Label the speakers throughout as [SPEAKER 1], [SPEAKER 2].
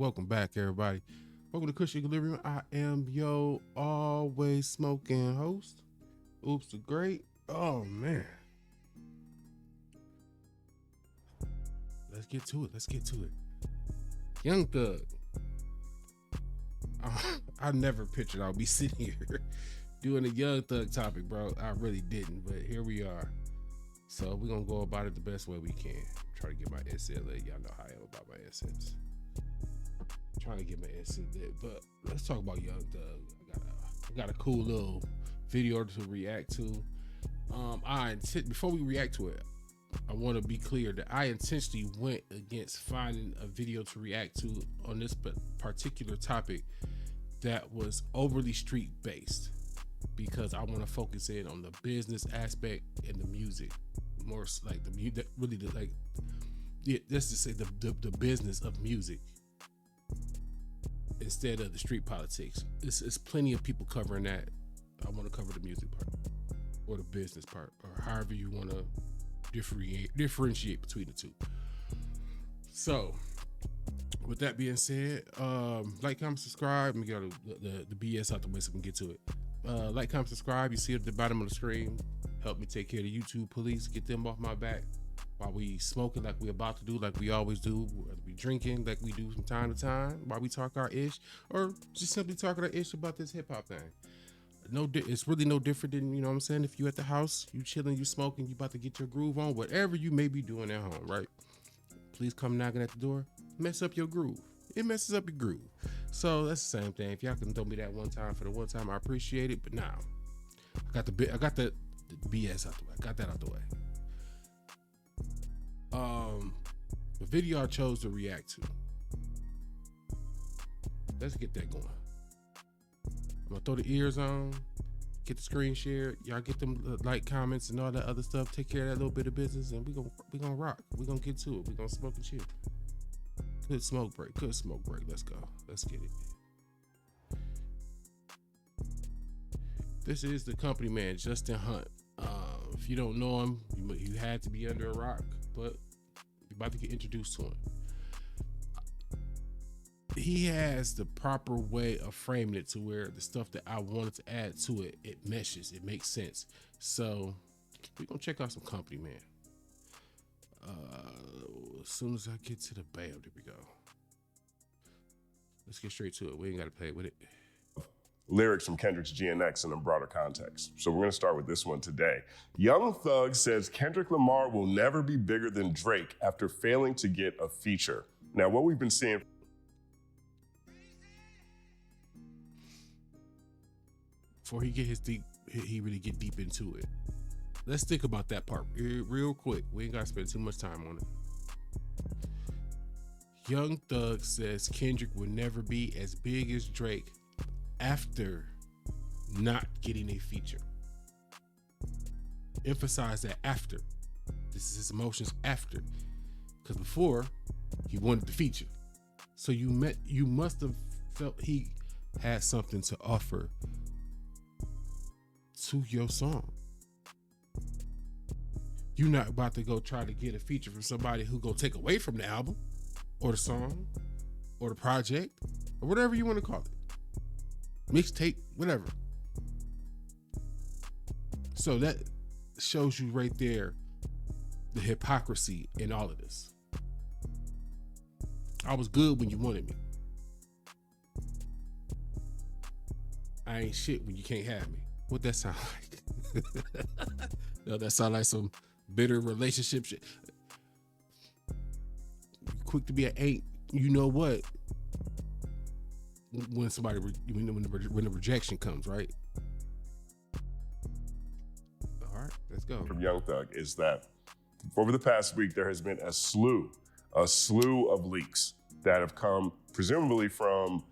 [SPEAKER 1] Welcome back, everybody. Welcome to Kush Equilibrium. I am your always smoking host, Oops the Great. Oh, man. Let's get to it. Young Thug. I never pictured I'll be sitting here doing a Young Thug topic, bro. I really didn't, but here we are. So we're going to go about it the best way we can. Try to get my essence lit. Y'all know how I am about my essence. Trying to get my essence lit, but let's talk about Young Thug. I got a cool little video to react to. Before we react to it, I want to be clear that I intentionally went against finding a video to react to on this particular topic that was overly street based, because I want to focus in on the business aspect and the music, more like the music, really let's just say the business of music instead of the street politics. It's plenty of people covering that. I want to cover the music part or the business part, or however you want to differentiate between the two. So with that being said, like, comment, subscribe. Let me get the BS out the way so we can get to it. Like, comment, subscribe. You see it at the bottom of the screen. Help me take care of the YouTube police, get them off my back while we smoking like we about to do, like we always do. Whether we drinking like we do from time to time, while we talk our ish, or just simply talking our ish about this hip hop thing. It's really no different than, you know what I'm saying, if you at the house, you chilling, you smoking, you about to get your groove on, whatever you may be doing at home, right? Please come knocking at the door, mess up your groove. It messes up your groove. So that's the same thing. If y'all can throw me that one time for the one time, I appreciate it. But now, I got the BS out the way. I got that out the way. The video I chose to react to. Let's get that going. I'm gonna throw the ears on, get the screen shared. Y'all get them like, comments, and all that other stuff. Take care of that little bit of business, and we gonna rock. We gonna get to it. We gonna smoke and chill. Good smoke break. Let's go. Let's get it. This is the company man, Justin Hunt. If you don't know him, you had to be under a rock, but you're about to get introduced to him. He has the proper way of framing it to where the stuff that I wanted to add to it, it meshes, it makes sense. So we're gonna check out some company man. As soon as I get to the bam, there we go. Let's get straight to it. We ain't gotta play with it.
[SPEAKER 2] Lyrics from Kendrick's GNX in a broader context. So we're gonna start with this one today. Young Thug says Kendrick Lamar will never be bigger than Drake after failing to get a feature. Now, what we've been seeing
[SPEAKER 1] before he really get deep into it. Let's think about that part real quick. We ain't gotta spend too much time on it. Young Thug says Kendrick will never be as big as Drake after not getting a feature. Emphasize that after. This is his emotions after. Because before, he wanted the feature. So you must have felt he had something to offer to your song. You're not about to go try to get a feature from somebody who gonna take away from the album or the song or the project or whatever you want to call it. Mixtape, whatever. So that shows you right there the hypocrisy in all of this. I was good when you wanted me. I ain't shit when you can't have me. What that sound like? No, that sound like some bitter relationship shit. Quick to be an ain't, you know what? When when the rejection comes, right? All right, let's go.
[SPEAKER 2] From Young Thug is that over the past week, there has been a slew of leaks that have come presumably from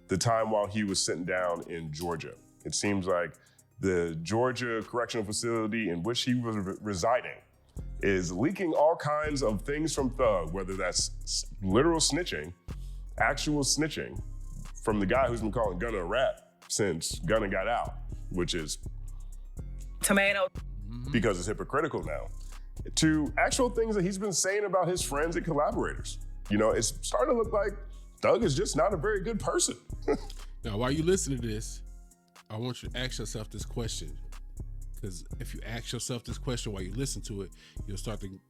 [SPEAKER 2] the time while he was sitting down in Georgia. It seems like the Georgia correctional facility in which he was residing is leaking all kinds of things from Thug, whether that's literal snitching, actual snitching from the guy who's been calling Gunna a rat since Gunna got out, which is
[SPEAKER 3] tomato,
[SPEAKER 2] because it's hypocritical now, to actual things that he's been saying about his friends and collaborators. You know, it's starting to look like Thug is just not a very good person.
[SPEAKER 1] Now, while you listen to this, I want you to ask yourself this question. Because if you ask yourself this question while you listen to it, you'll start to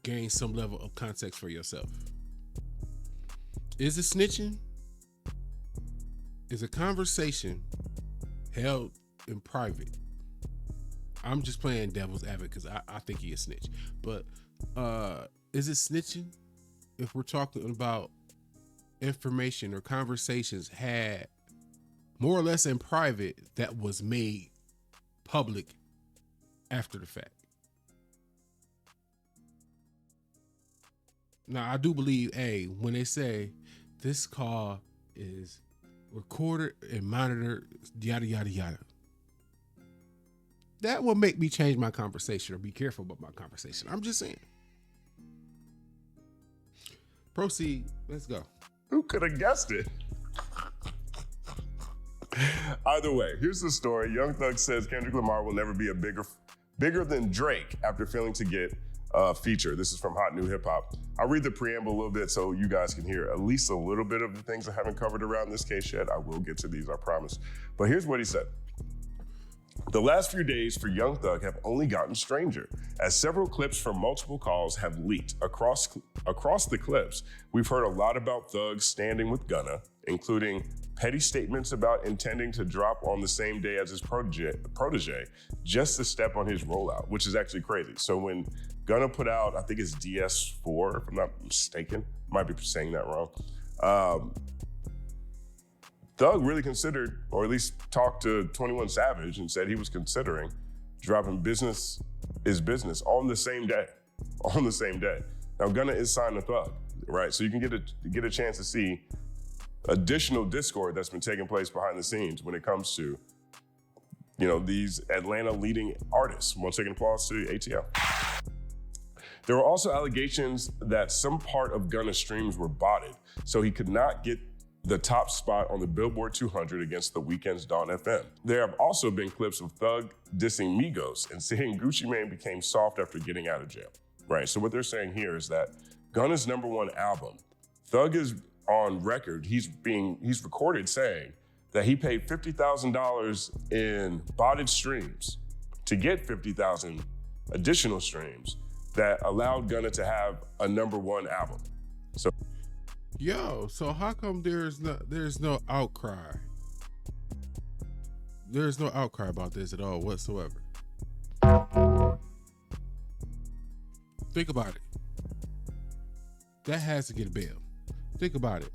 [SPEAKER 1] gain some level of context for yourself. Is it snitching? Is a conversation held in private? I'm just playing devil's advocate because I think he is snitch. But is it snitching if we're talking about information or conversations had more or less in private that was made public after the fact? Now, I do believe, when they say this call is recorded and monitored, yada, yada, yada, that will make me change my conversation or be careful about my conversation. I'm just saying. Proceed. Let's go.
[SPEAKER 2] Who could have guessed it? Either way, here's the story. Young Thug says Kendrick Lamar will never be bigger than Drake after failing to get a feature. This is from Hot New Hip Hop. I'll read the preamble a little bit so you guys can hear at least a little bit of the things I haven't covered around this case yet. I will get to these, I promise. But here's what he said. The last few days for Young Thug have only gotten stranger, as several clips from multiple calls have leaked. Across the clips, we've heard a lot about Thug standing with Gunna, including petty statements about intending to drop on the same day as his protege just to step on his rollout, which is actually crazy. So when Gunna put out, I think it's DS4, if I'm not mistaken, might be saying that wrong, Thug really considered, or at least talked to 21 Savage and said he was considering dropping Business is Business on the same day. On the same day. Now, Gunna is signed to Thug, right? So you can get a chance to see additional discord that's been taking place behind the scenes when it comes to, these Atlanta leading artists. One second applause to ATL. There were also allegations that some part of Gunna's streams were botted, so he could not get the top spot on the Billboard 200 against The Weeknd's Dawn FM. There have also been clips of Thug dissing Migos and saying Gucci Mane became soft after getting out of jail. Right, so what they're saying here is that Gunna's #1 album, Thug is on record, he's recorded saying that he paid $50,000 in botted streams to get 50,000 additional streams that allowed Gunna to have a #1 album.
[SPEAKER 1] So how come there's no outcry? There's no outcry about this at all whatsoever. Think about it. That has to get bailed. Think about it.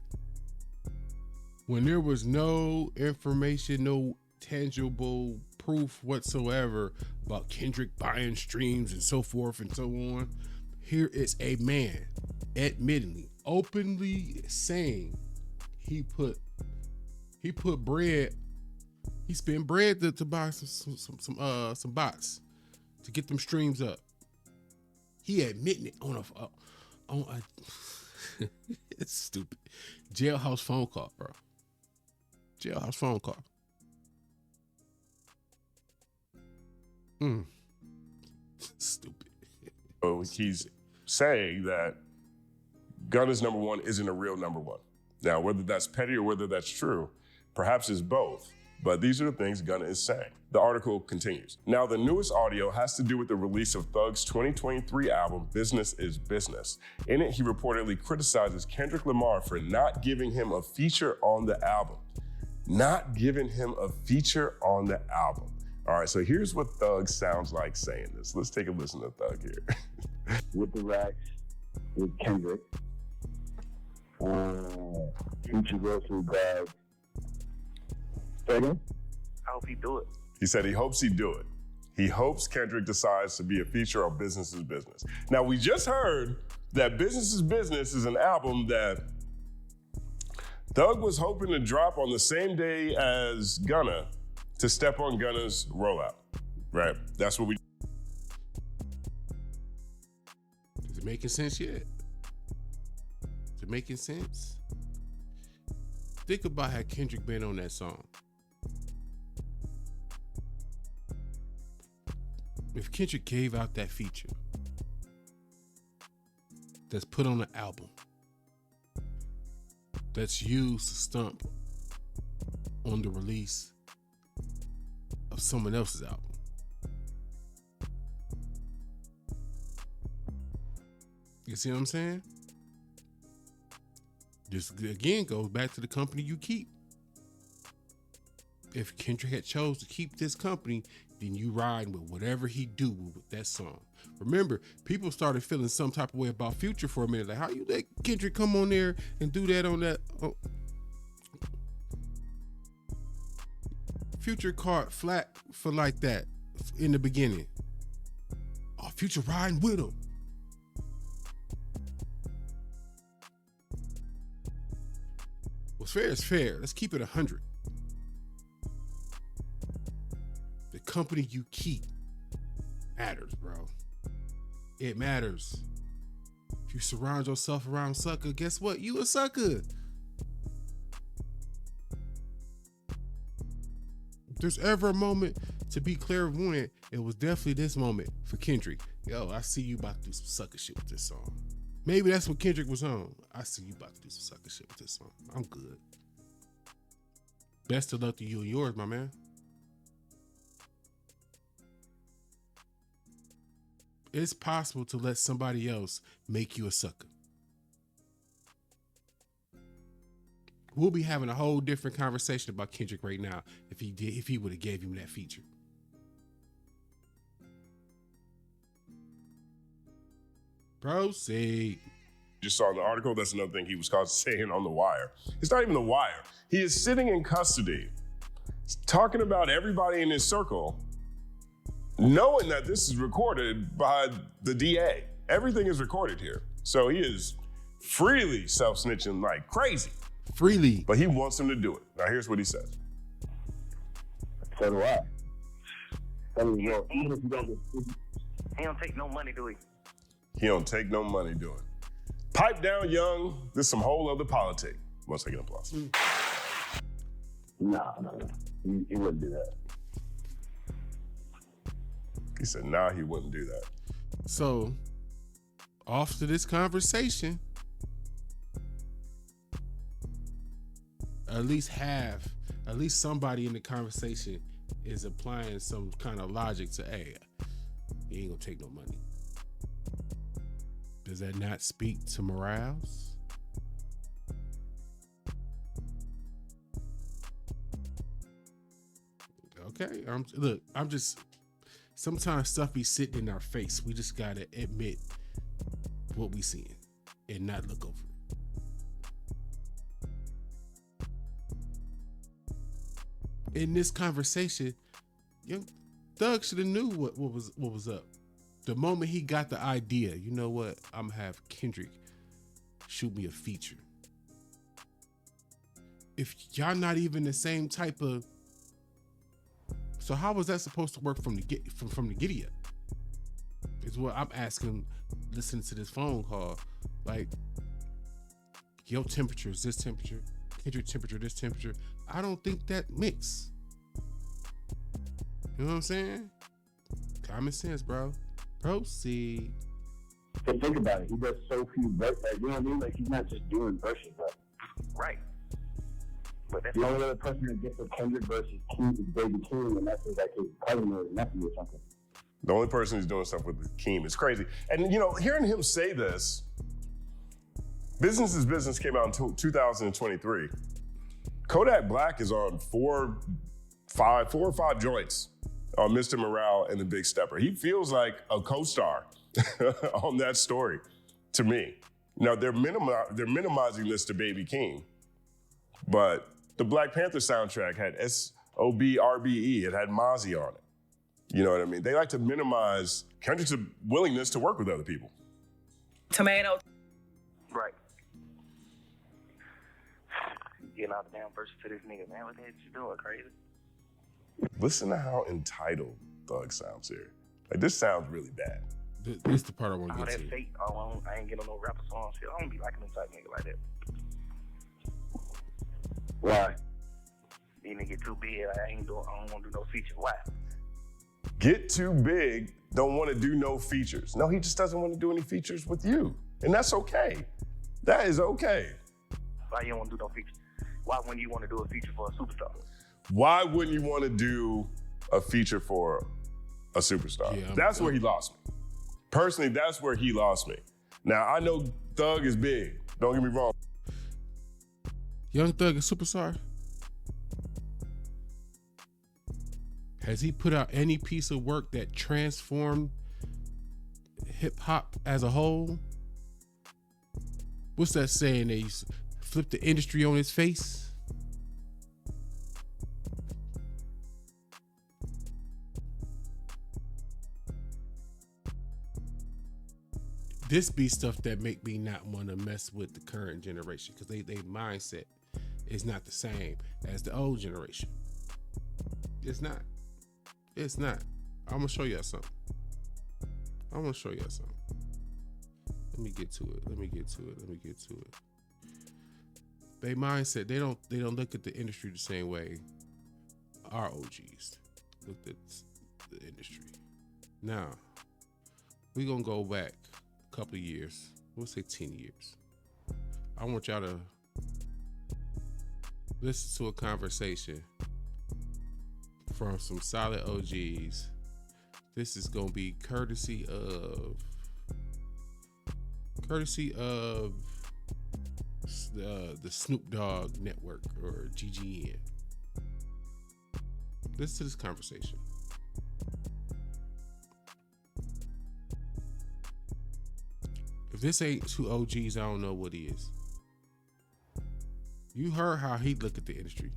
[SPEAKER 1] When there was no information, no tangible proof whatsoever about Kendrick buying streams and so forth and so on, here is a man admittingly, openly saying he put bread, he spent bread to buy some bots to get them streams up. He admitting it on a it's stupid jailhouse phone call, bro. Jailhouse phone call. Stupid.
[SPEAKER 2] So he's saying that Gunna's #1 isn't a real #1. Now, whether that's petty or whether that's true, perhaps it's both. But these are the things Gunna is saying. The article continues. Now, the newest audio has to do with the release of Thug's 2023 album, Business is Business. In it, he reportedly criticizes Kendrick Lamar for not giving him a feature on the album. Not giving him a feature on the album. All right, so here's what Thug sounds like saying this. Let's take a listen to Thug here.
[SPEAKER 4] With the racks, with Kendrick, future grocery bag. Second?
[SPEAKER 5] I hope he do it.
[SPEAKER 2] He said he hopes he do it. He hopes Kendrick decides to be a feature on Business is Business. Now, we just heard that Business is Business is an album that Thug was hoping to drop on the same day as Gunna to step on Gunna's rollout, right? That's what we...
[SPEAKER 1] Is it making sense yet? Is it making sense? Think about how Kendrick been on that song. If Kendrick gave out that feature that's put on the album, that's used to stump on the release of someone else's album. You see what I'm saying? This again goes back to the company you keep. If Kendrick had chose to keep this company, then you ride with whatever he do with that song. Remember, people started feeling some type of way about Future for a minute. Like, how you let Kendrick come on there and do that on that? Oh. Future caught flat for like that in the beginning. Oh, Future riding with him. What's fair is fair. Let's keep it 100. The company you keep matters, bro. It matters. If you surround yourself around sucker, guess what? You a sucker. If there's ever a moment to be clairvoyant, it was definitely this moment for Kendrick. Yo, I see you about to do some sucker shit with this song. Maybe that's what Kendrick was on. I see you about to do some sucker shit with this song. I'm good. Best of luck to you and yours, my man. It's possible to let somebody else make you a sucker. We'll be having a whole different conversation about Kendrick right now if he would have gave him that feature. Proceed.
[SPEAKER 2] Just saw in the article, that's another thing he was caught saying on The Wire. It's not even The Wire. He is sitting in custody, talking about everybody in his circle, knowing that this is recorded by the DA. Everything is recorded here. So he is freely self-snitching like crazy.
[SPEAKER 1] Freely.
[SPEAKER 2] But he wants him to do it. Now here's what he says.
[SPEAKER 4] So do I. I mean, well, even if you don't get
[SPEAKER 3] He don't take no money, do he?
[SPEAKER 2] He don't take no money doing it. Pipe down, young. This some whole other politic. 1 second applause.
[SPEAKER 4] No. He wouldn't do that.
[SPEAKER 2] He said, nah, he wouldn't do that.
[SPEAKER 1] So, off to this conversation, at least somebody in the conversation is applying some kind of logic to, hey, he ain't gonna take no money. Does that not speak to morals? Okay, I'm just, sometimes stuff be sitting in our face. We just gotta admit what we seeing and not look over it. In this conversation, Young Thug should have knew what was up. The moment he got the idea, you know what? I'm gonna have Kendrick shoot me a feature. If y'all not even the same type of, so how was that supposed to work from the giddy up? Is what I'm asking. Listening to this phone call, like, your temperature is this temperature, Kendrick temperature this temperature. I don't think that mix. You know what I'm saying? Common sense, bro. Proceed.
[SPEAKER 4] So think about it. He does so few verses. Like, you know what I mean? Like, he's not just doing verses, bro.
[SPEAKER 3] Right. But that's
[SPEAKER 4] The only other person that gets a Kendrick versus King is Baby King, and that's like his cousin or nephew or something.
[SPEAKER 2] The only person who's doing stuff with Keem is crazy. And, you know, hearing him say this, Business is Business came out in 2023. Kodak Black is on four or five joints on Mr. Morale and the Big Stepper. He feels like a co-star on that story to me. Now, they're minimizing this to Baby Keem, but the Black Panther soundtrack had SOBRBE. It had Mozzie on it. You know what I mean? They like to minimize Kendrick's willingness to work with other people.
[SPEAKER 3] tomato. Right. Getting out the damn verse to this nigga, man. What the heck you doing, crazy?
[SPEAKER 2] Listen to how entitled Thug sounds here. Like, this sounds really bad.
[SPEAKER 1] This is the part I want to
[SPEAKER 3] All
[SPEAKER 1] get
[SPEAKER 3] that
[SPEAKER 1] to.
[SPEAKER 3] fake, I ain't getting no rapper song shit. I don't be liking them type nigga like that.
[SPEAKER 4] Why?
[SPEAKER 3] These nigga get too big, I don't want to do no feature. Why?
[SPEAKER 2] Get too big, don't want to do no features. No, he just doesn't want to do any features with you. And that's okay. That is okay.
[SPEAKER 3] Why you don't want to do no feature? Why wouldn't you want to do a feature for a superstar?
[SPEAKER 2] Why wouldn't you want to do a feature for a superstar?
[SPEAKER 1] Yeah,
[SPEAKER 2] that's where he lost me. Personally, that's where he lost me. Now, I know Thug is big. Don't get me wrong.
[SPEAKER 1] Young Thug is superstar. Has he put out any piece of work that transformed hip hop as a whole? What's that saying? They flip the industry on its face? This be stuff that make me not want to mess with the current generation because they mindset is not the same as the old generation. It's not. It's not. I'm gonna show y'all something. Let me get to it. They mindset, they don't look at the industry the same way our OGs looked at the industry. Now, we gonna go back a couple of years. We'll say 10 years. I want y'all to listen to a conversation from some solid OGs. This is gonna be courtesy of the Snoop Dogg Network or GGN. Listen to this conversation. If this ain't two OGs, I don't know what is. You heard how he look at the industry.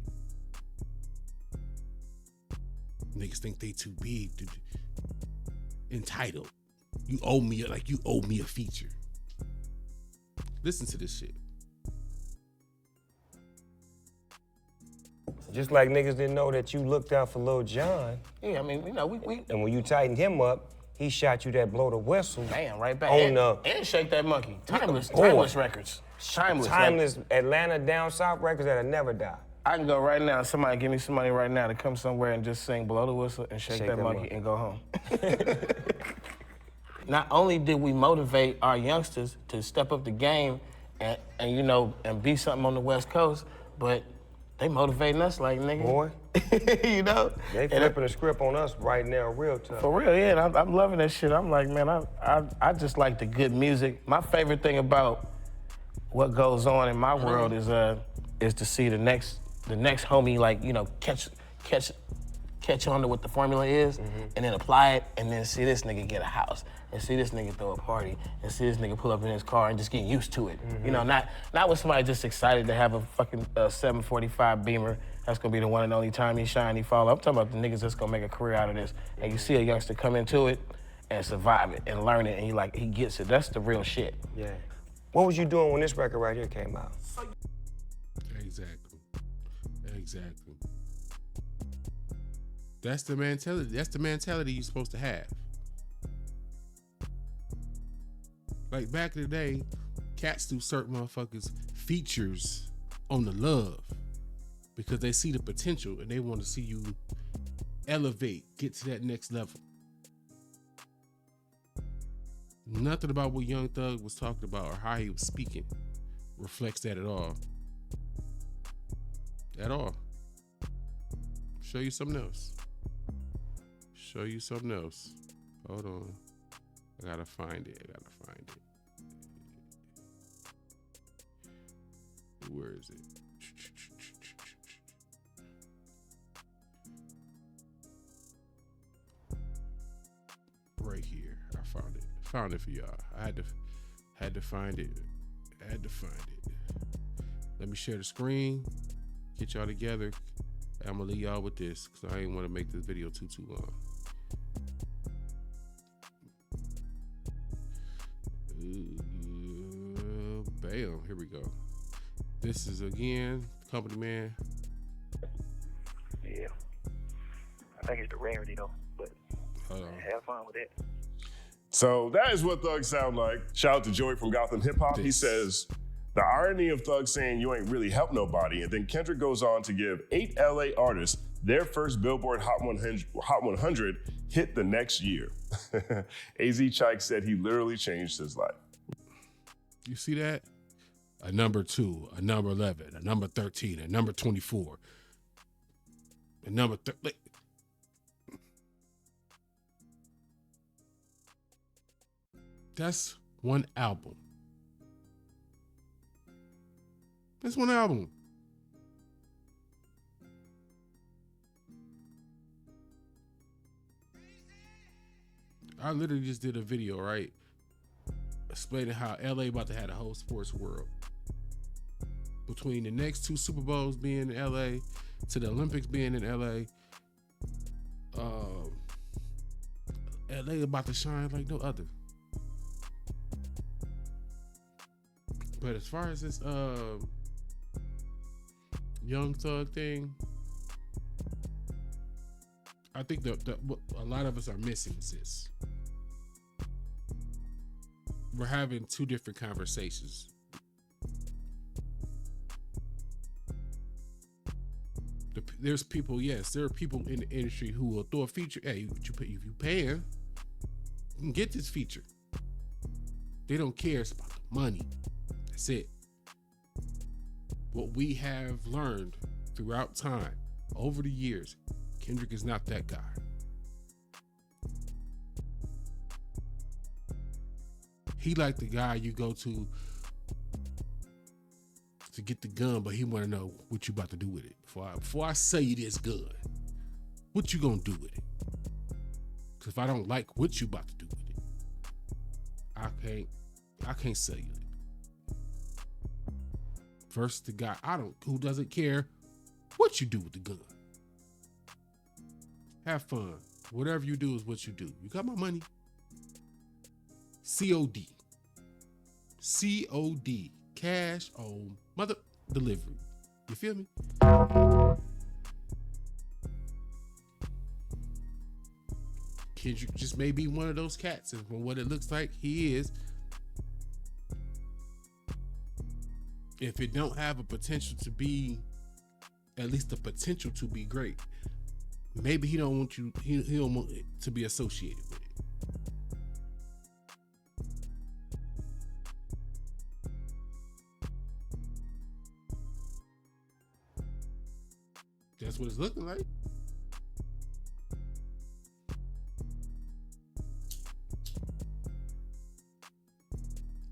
[SPEAKER 1] Niggas think they too big, entitled. You owe me a feature. Listen to this shit.
[SPEAKER 5] Just like niggas didn't know that you looked out for Lil Jon.
[SPEAKER 6] Yeah, I mean, you know, we
[SPEAKER 5] And when you tightened him up, he shot you that blow the whistle.
[SPEAKER 6] bam, right back.
[SPEAKER 5] And
[SPEAKER 6] Shake That Monkey. Timeless records. Timeless.
[SPEAKER 5] timeless Atlanta down south records that'll never die.
[SPEAKER 6] I can go right now, somebody give me some money right now to come somewhere and just sing Blow the Whistle and Shake That Monkey and go home. Not only did we motivate our youngsters to step up the game and you know, and be something on the West Coast, but they motivating us like, nigga.
[SPEAKER 5] Boy.
[SPEAKER 6] You know?
[SPEAKER 5] They flipping the script on us right now, real tough.
[SPEAKER 6] For real, yeah, and I'm loving that shit. I'm like, man, I just like the good music. My favorite thing about what goes on in my world is to see the next homie, like, you know, catch on to what the formula is, and then apply it, and then see this nigga get a house, and see this nigga throw a party, and see this nigga pull up in his car and just get used to it. You know, not with somebody just excited to have a fucking 745 Beamer. That's gonna be the one and only time he shine, he fall. I'm talking about the niggas that's gonna make a career out of this. And you see a youngster come into it and survive it and learn it, and he gets it. That's the real shit.
[SPEAKER 5] Yeah. What was you doing when this record right here came out?
[SPEAKER 1] Exactly. That's the mentality. That's the mentality you're supposed to have. Like back in the day, cats do certain motherfuckers features on the love because they see the potential and they want to see you elevate, get to that next level. Nothing about what Young Thug was talking about or how he was speaking reflects that at all. At all. Show you something else. Hold on. I gotta find it. Where is it? Right here. I found it. Found it for y'all. I had to find it. Let me share the screen. Get y'all together. I'm gonna leave y'all with this because I ain't want to make this video too long. Bam, here we go. This is again Company Man.
[SPEAKER 3] Yeah. I think it's the rarity though, but have fun with it.
[SPEAKER 2] So that is what Thug sound like. Shout out to Joey from Gotham Hip Hop. He says, the irony of Thug saying you ain't really helped nobody, and then Kendrick goes on to give 8 LA artists their first Billboard Hot 100 hit the next year. AZ Chike said he literally changed his life.
[SPEAKER 1] You see that? a number 2, a number 11, a number 13, a number 24, a number 30. That's one album. That's one album. I literally just did a video, right? Explaining how LA about to have a whole sports world. Between the next 2 Super Bowls being in LA to the Olympics being in LA, LA about to shine like no other. But as far as this Young Thug thing, I think that what a lot of us are missing is this. We're having 2 different conversations. There's people, yes, there are people in the industry who will throw a feature. Hey, if you paying, you can get this feature. They don't care. It's about the money. That's it. What we have learned throughout time, over the years, Kendrick is not that guy. He like the guy you go to get the gun, but he want to know what you about to do with it. Before I sell you this gun, what you gonna do with it? Because if I don't like what you about to do with it, I can't sell you it. Versus the guy who doesn't care what you do with the gun. Have fun. Whatever you do is what you do. You got my money. COD. COD. Cash on mother delivery. You feel me? Kendrick just may be one of those cats, and from what it looks like, he is. If it don't have a potential to be, at least the potential to be great, maybe he don't want you. He don't want it to be associated with it. That's what it's looking like.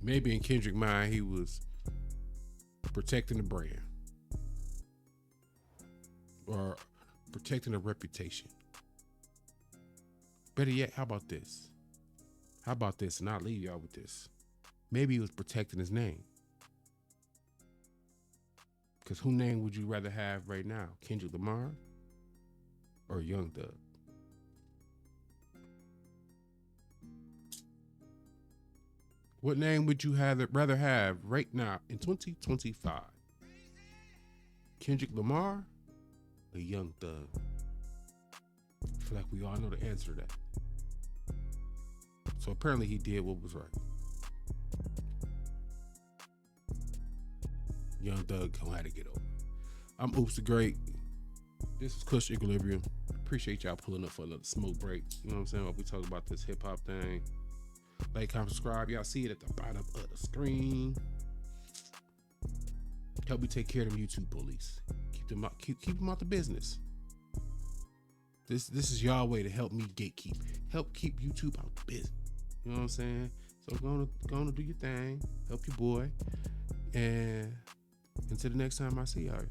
[SPEAKER 1] Maybe in Kendrick's mind, he was protecting the brand or protecting a reputation. Better yet, how about this? How about this? And I'll leave y'all with this. Maybe he was protecting his name. Because whose name would you rather have right now? Kendrick Lamar or Young Thug? What name would you rather have right now in 2025? Kendrick Lamar or Young Thug? I feel like we all know the answer to that. So apparently he did what was right. Young Thug gonna have to get over. I'm Oops the Great. This is Kush Equilibrium. Appreciate y'all pulling up for another smoke break. You know what I'm saying? While we talk about this hip hop thing. Like, comment, subscribe. Y'all see it at the bottom of the screen. Help me take care of them YouTube bullies. Keep them out the business. This is y'all way to help me gatekeep. Help keep YouTube out the business. You know what I'm saying? So gonna do your thing. Help your boy. And until the next time I see y'all.